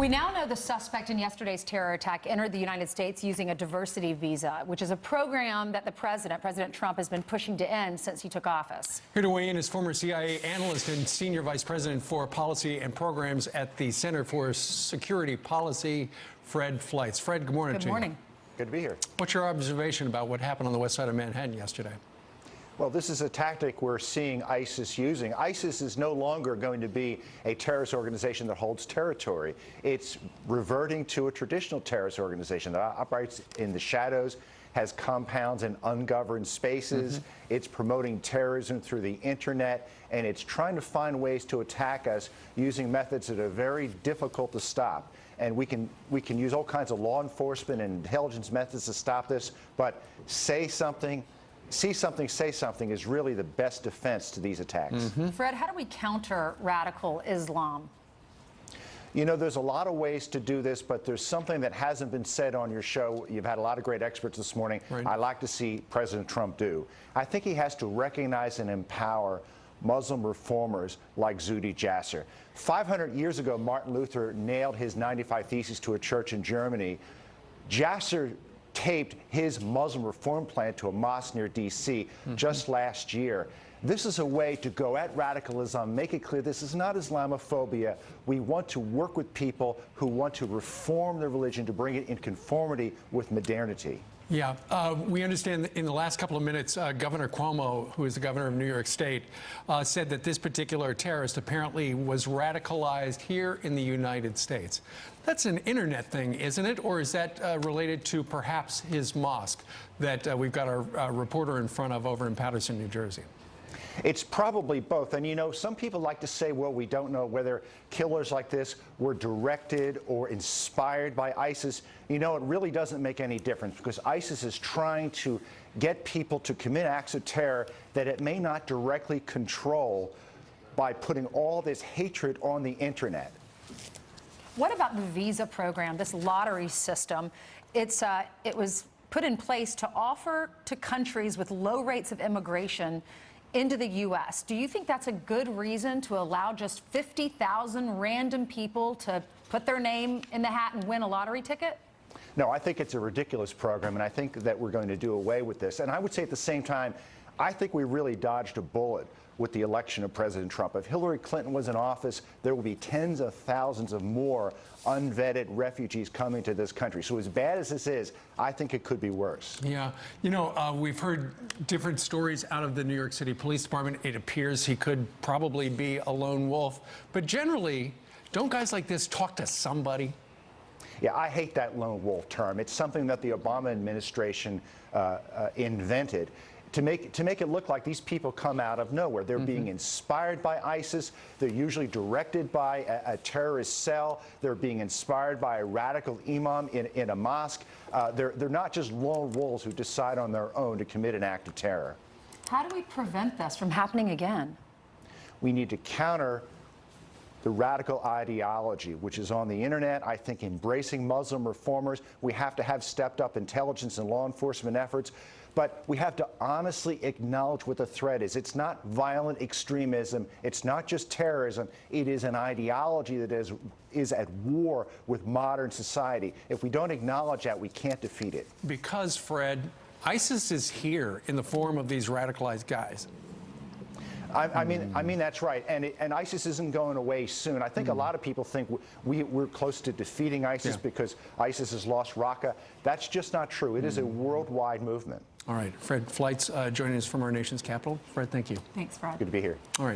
We now know the suspect in yesterday's terror attack entered the United States using a diversity visa, which is a program that President Trump, has been pushing to end since he took office. Here to weigh in is former CIA analyst and senior vice president for policy and programs at the Center for Security Policy, Fred Fleitz. Fred, good morning to you. Good morning. Good to be here. What's your observation about what happened on the west side of Manhattan yesterday? Well, this is a tactic we're seeing ISIS using. ISIS is no longer going to be a terrorist organization that holds territory. It's reverting to a traditional terrorist organization that operates in the shadows, has compounds in ungoverned spaces. It's promoting terrorism through the internet, and it's trying to find ways to attack us using methods that are very difficult to stop. And we can use all kinds of law enforcement and intelligence methods to stop this, but see something, say something is really the best defense to these attacks. Fred, how do we counter radical Islam? You know, there's a lot of ways to do this, but there's something that hasn't been said on your show. You've had a lot of great experts this morning. Right. I'd like to see President Trump do. I think he has to recognize and empower Muslim reformers like Zuhdi Jasser. 500 years ago, Martin Luther nailed his 95 Theses to a church in Germany. Jasser taped his Muslim reform plan to a mosque near D.C. just last year. This is a way to go at radicalism, make it clear this is not Islamophobia. We want to work with people who want to reform their religion to bring it in conformity with modernity. Yeah, we understand that in the last couple of minutes, Governor Cuomo, who is the governor of New York State, said that this particular terrorist apparently was radicalized here in the United States. That's an internet thing, isn't it? Or is that related to perhaps his mosque that we've got a reporter in front of over in Paterson, New Jersey? It's probably both. And, you know, some people like to say, well, we don't know whether killers like this were directed or inspired by ISIS. You know, it really doesn't make any difference because ISIS is trying to get people to commit acts of terror that it may not directly control by putting all this hatred on the internet. What about the visa program, this lottery system? It was put in place to offer to countries with low rates of immigration into the U.S. Do you think that's a good reason to allow just 50,000 random people to put their name in the hat and win a lottery ticket? No, I think it's a ridiculous program, and I think that we're going to do away with this. And I would say at the same time, I think we really dodged a bullet with the election of President Trump. If Hillary Clinton was in office, there will be tens of thousands of more unvetted refugees coming to this country. So as bad as this is, I think it could be worse. Yeah. You know, we've heard different stories out of the New York City Police Department. It appears he could probably be a lone wolf. But generally, don't guys like this talk to somebody? Yeah, I hate that lone wolf term. It's something that the Obama administration invented to make it look like these people come out of nowhere. They're being inspired by ISIS. They're usually directed by a terrorist cell. They're being inspired by a radical imam in a mosque. They're not just lone wolves who decide on their own to commit an act of terror. How do we prevent this from happening again? We need to counter the radical ideology, which is on the internet. I think embracing Muslim reformers. We have to have stepped up intelligence and law enforcement efforts. But we have to honestly acknowledge what the threat is. It's not violent extremism. It's not just terrorism. It is an ideology that is at war with modern society. If we don't acknowledge that, we can't defeat it. Because, Fred, ISIS is here in the form of these radicalized guys. I mean that's right, and ISIS isn't going away soon. I think a lot of people think we're close to defeating ISIS because ISIS has lost Raqqa. That's just not true. It is a worldwide movement. All right, Fred Fleitz joining us from our nation's capital. Fred, thank you. Thanks, Fred. Good to be here. All right.